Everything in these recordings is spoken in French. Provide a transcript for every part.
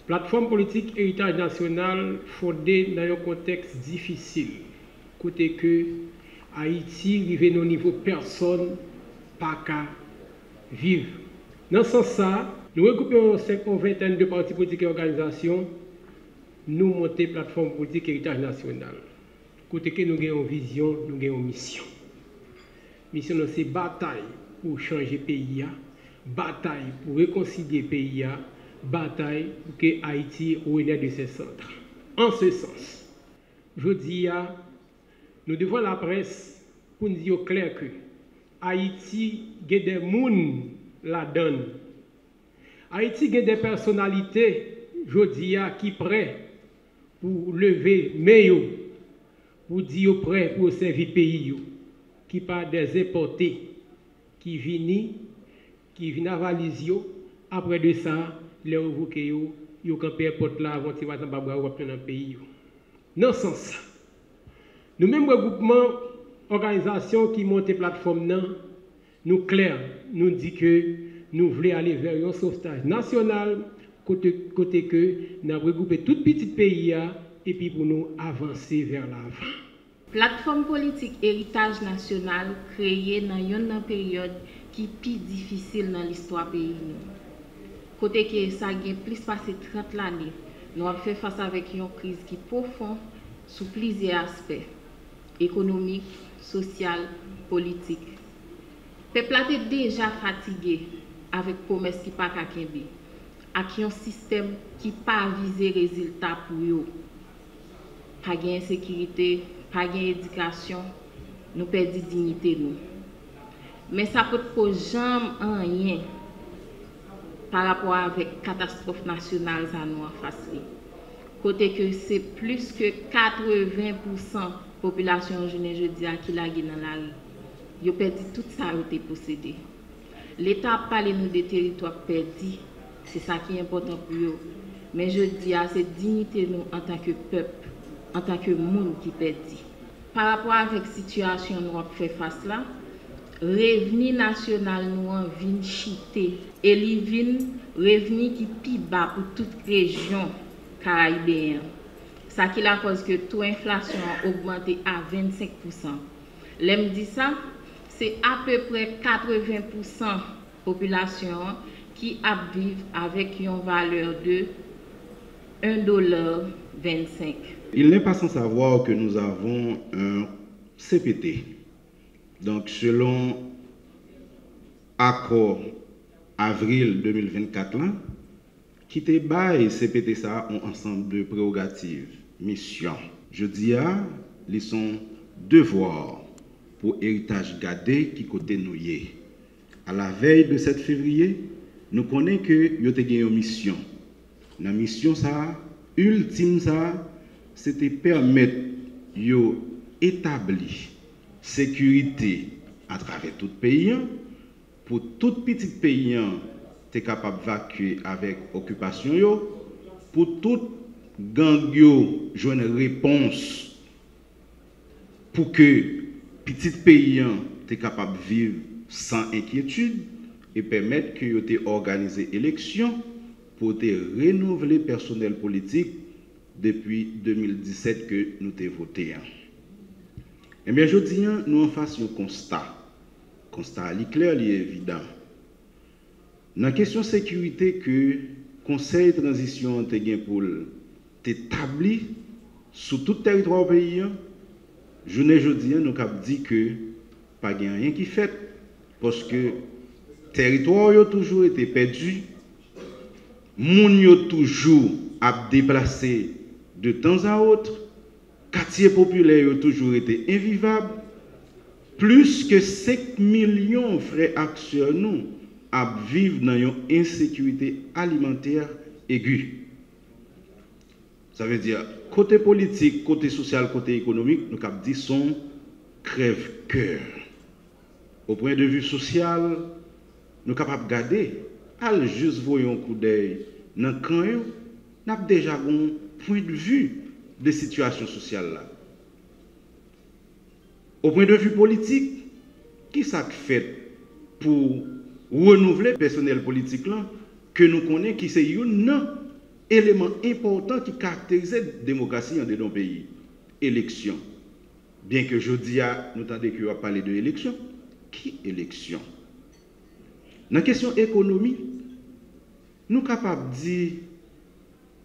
Plateforme politique héritage national fondée dans un contexte difficile. Côté que Haïti arrive au niveau personne pas qu'à vivre. Dans ce sens, nous regroupons une vingtaine de partis politiques et organisations, nous montons plateforme politique héritage national. Côté que nous avons une vision, nous avons une mission. Mission c'est bataille pour changer le pays, bataille pour réconcilier le pays, bataille pour que Haïti renaisse de ses centres. En ce sens, je dis, nous devons la presse pour nous dire clair que Haïti a des gens la donne. Haïti a des personnalités, je dis, qui sont prêts pour lever meilleur, pour dire prêt pour servir le pays, qui pas des importés, qui viennent à valise, après de ça, les revoqués, ils campent porte là avant de va dans le pays. Dans ce sens, nous-mêmes, regroupement, organisation qui monte plateforme, nous clair, nous dit que nous voulons aller vers un sauvetage national, côté que nous avons regroupé tout petit pays et puis pour nous avancer vers l'avant. Plateforme politique héritage national créée dans une période qui est plus difficile dans l'histoire du pays. Côté que ça a plus passé 30 années, nous avons fait face avec une crise qui est profonde sous plusieurs aspects économiques, sociaux, politiques. Le peuple est déjà fatigué avec la promesse qui n'est pas kakembe, avec un système qui n'a pas visé résultat pour eux. Pas de sécurité, pas d'éducation, nous perdons dignité. Mais ça peut pas jamais rien par rapport avec la catastrophe nationale à nous en face. Côté que c'est plus que 80% de la population je dis qui la dans la rue. Ils ont perdu tout ça qui été possédé. L'État a parlé nous des territoires perdus, c'est ça qui est important pour eux. Mais je dis à cette dignité nous en tant que peuple, en tant que monde qui perdit. Par rapport avec la situation nous avons fait face là, revenu national nous en vient chiter et il vient revenu qui plus bas pour toute région caribéenne. Ça qui la cause que toute inflation a augmenté à 25%. L'aime dit ça, c'est à peu près 80% de la population qui vit avec une valeur de $1,25. Il n'est pas sans savoir que nous avons un CPT. Donc, selon accord avril 2024, là, qui te bail CPT ça ont ensemble de prérogatives, missions. Je dis ils sont devoirs pour héritage gardé qui côté nous y. À la veille de 7 février, nous connaissons que y a une mission. La mission ça, ultime ça, c'était permettre yo établir sécurité à travers tout le pays pour tout petit pays t'es capable d'évacuer avec occupation yo, pour tout gang yo jouer une réponse pour que petit pays t'es capable de vivre sans inquiétude et permettre que yo t'es organisé élection pour te renouveler personnel politique depuis 2017 que nous t'ai voté. Eh bien, je dis, nous en faisons un constat. Constat clair, évident. Dans la question sécurité que le Conseil de transition a pour établir sur tout le territoire du pays, je dis, nous avons dit que pas rien qui fait parce que le territoire a toujours été perdu, les gens ont toujours déplacé de temps à autre, quartiers populaires ont toujours été invivables, plus que 5 millions de frères acteurs nous vivent dans une insécurité alimentaire aiguë. Ça veut dire, côté politique, côté social, côté économique, nous avons dit son crève-cœur. Au point de vue social, nous sommes capables de garder, al juste voyons un coup d'œil dans le camp, nous avons déjà un point de vue des situations sociales là. Au point de vue politique, qui ça fait pour renouveler le personnel politique là, que nous connaissons qui c'est une élément important qui caractérise la démocratie dans nos pays. Élection. Bien que je dis, nous entendons que va parler de élection. Qui élection? Dans la question économie, nous sommes capables de dire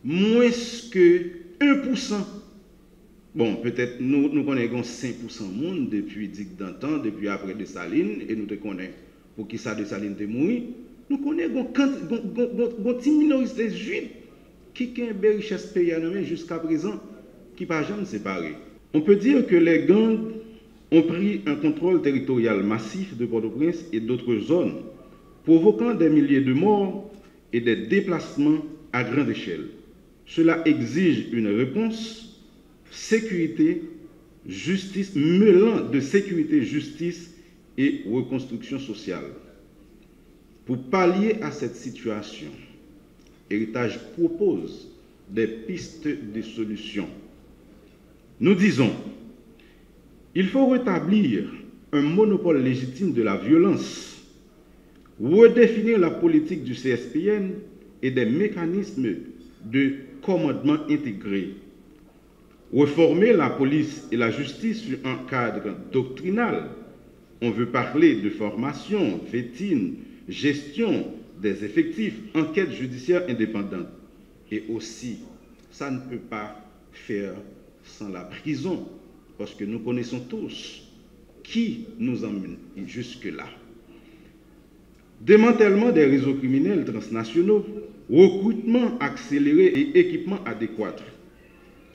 moins que 1%. Bon, peut-être nous connaissons 5% de monde depuis d'antan, depuis après Dessalines, et nous te connaissons pour qui ça Dessalines te mourir. Nous connaissons une minorité juive qui a une richesse paysanne jusqu'à présent, qui n'a jamais séparé. On peut dire que les gangs ont pris un contrôle territorial massif de Port-au-Prince et d'autres zones, provoquant des milliers de morts et des déplacements à grande échelle. Cela exige une réponse sécurité, justice, mêlant de sécurité, justice et reconstruction sociale. Pour pallier à cette situation, Héritage propose des pistes de solutions. Nous disons, il faut rétablir un monopole légitime de la violence, redéfinir la politique du CSPN et des mécanismes de commandement intégré, réformer la police et la justice sur un cadre doctrinal. On veut parler de formation, vétine, gestion des effectifs, enquête judiciaire indépendante. Et aussi, ça ne peut pas faire sans la prison, parce que nous connaissons tous qui nous emmène jusque-là. Démantèlement des réseaux criminels transnationaux, recrutement accéléré et équipement adéquat,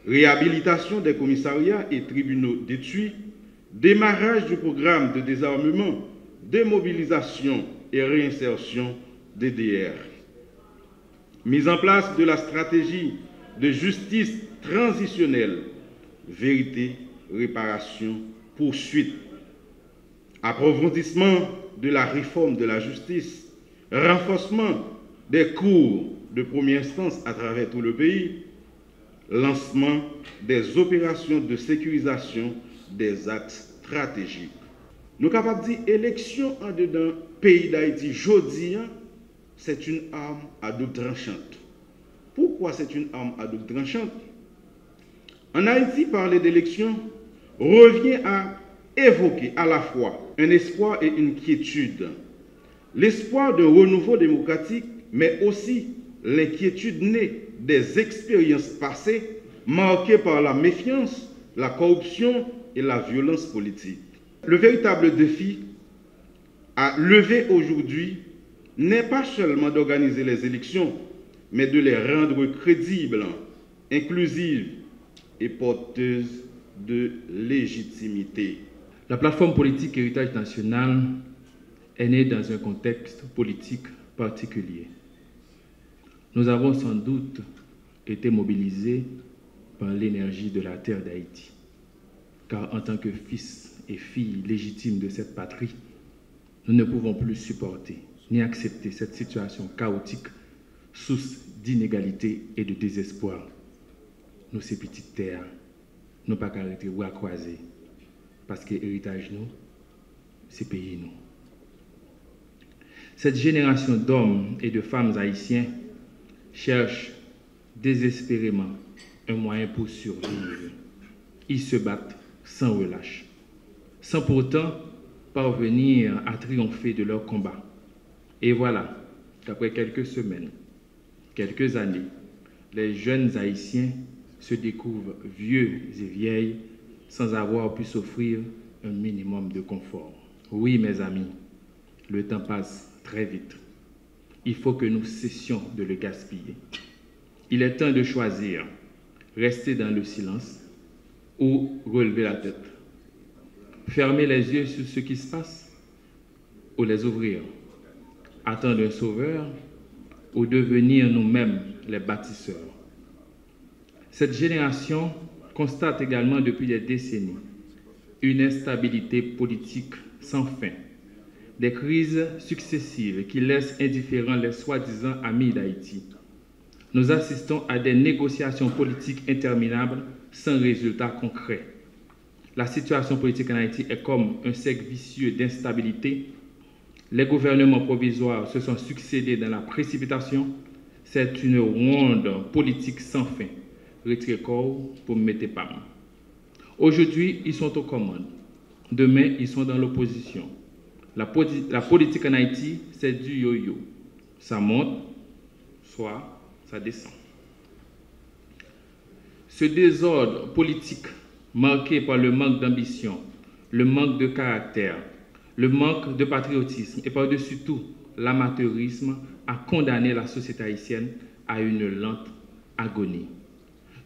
réhabilitation des commissariats et tribunaux détruits, démarrage du programme de désarmement, démobilisation et réinsertion des DR, mise en place de la stratégie de justice transitionnelle, vérité, réparation, poursuite, approfondissement de la réforme de la justice, renforcement des cours de première instance à travers tout le pays, lancement des opérations de sécurisation des axes stratégiques. Nous sommes capables de dire élection en dedans pays d'Haïti, jodi, c'est une arme à double tranchante. Pourquoi c'est une arme à double tranchante? En Haïti, parler d'élection revient à évoquer à la fois un espoir et une quiétude. L'espoir d'un renouveau démocratique, mais aussi l'inquiétude née des expériences passées marquées par la méfiance, la corruption et la violence politique. Le véritable défi à lever aujourd'hui n'est pas seulement d'organiser les élections, mais de les rendre crédibles, inclusives et porteuses de légitimité. La plateforme politique Héritage national est née dans un contexte politique particulier. Nous avons sans doute été mobilisés par l'énergie de la terre d'Haïti, car en tant que fils et filles légitimes de cette patrie, nous ne pouvons plus supporter ni accepter cette situation chaotique, source d'inégalité et de désespoir. Nous, ces petites terres, nous pas arrêter ou à croiser, parce que héritage nous, c'est pays nous. Cette génération d'hommes et de femmes haïtiens cherche désespérément un moyen pour survivre. Ils se battent sans relâche, sans pourtant parvenir à triompher de leur combat. Et voilà qu'après quelques semaines, quelques années, les jeunes Haïtiens se découvrent vieux et vieilles sans avoir pu s'offrir un minimum de confort. Oui, mes amis, le temps passe très vite. Il faut que nous cessions de le gaspiller. Il est temps de choisir, rester dans le silence ou relever la tête. Fermer les yeux sur ce qui se passe ou les ouvrir. Attendre un sauveur ou devenir nous-mêmes les bâtisseurs. Cette génération constate également depuis des décennies une instabilité politique sans fin, des crises successives qui laissent indifférents les soi-disant amis d'Haïti. Nous assistons à des négociations politiques interminables sans résultat concret. La situation politique en Haïti est comme un cercle vicieux d'instabilité. Les gouvernements provisoires se sont succédés dans la précipitation. c'est une ronde politique sans fin. Retrait corps pour me mettre pas. Aujourd'hui, ils sont aux commandes. Demain, ils sont dans l'opposition. La politique en Haïti, c'est du yo-yo. Ça monte, soit ça descend. Ce désordre politique marqué par le manque d'ambition, le manque de caractère, le manque de patriotisme et par-dessus tout l'amateurisme a condamné la société haïtienne à une lente agonie.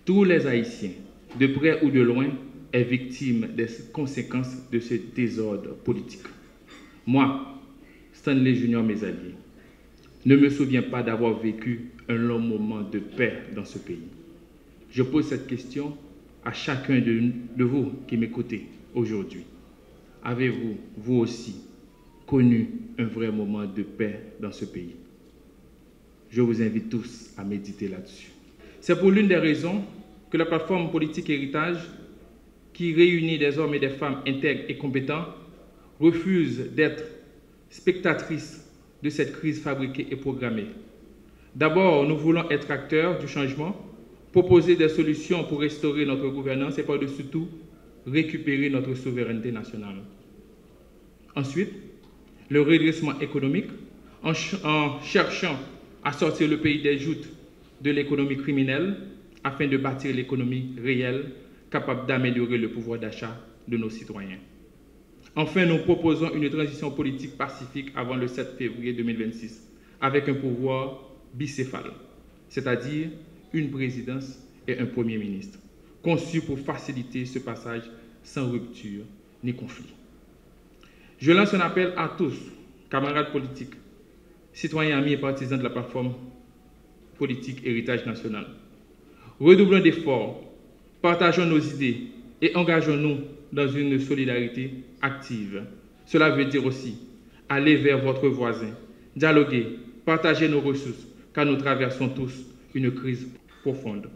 Tous les Haïtiens, de près ou de loin, sont victimes des conséquences de ce désordre politique. Moi, Stanley Junior, mes alliés, ne me souviens pas d'avoir vécu un long moment de paix dans ce pays. Je pose cette question à chacun de vous qui m'écoutez aujourd'hui. Avez-vous, vous aussi, connu un vrai moment de paix dans ce pays? Je vous invite tous à méditer là-dessus. C'est pour l'une des raisons que la plateforme politique Héritage, qui réunit des hommes et des femmes intègres et compétents, refuse d'être spectatrice de cette crise fabriquée et programmée. D'abord, nous voulons être acteurs du changement, proposer des solutions pour restaurer notre gouvernance et par-dessus tout, récupérer notre souveraineté nationale. Ensuite, le redressement économique, en cherchant à sortir le pays des joutes de l'économie criminelle afin de bâtir l'économie réelle capable d'améliorer le pouvoir d'achat de nos citoyens. Enfin, nous proposons une transition politique pacifique avant le 7 février 2026 avec un pouvoir bicéphale, c'est-à-dire une présidence et un premier ministre, conçu pour faciliter ce passage sans rupture ni conflit. Je lance un appel à tous, camarades politiques, citoyens, amis et partisans de la plateforme politique Héritage National. Redoublons d'efforts, partageons nos idées et engageons-nous dans une solidarité active. Cela veut dire aussi aller vers votre voisin, dialoguer, partager nos ressources, car nous traversons tous une crise profonde.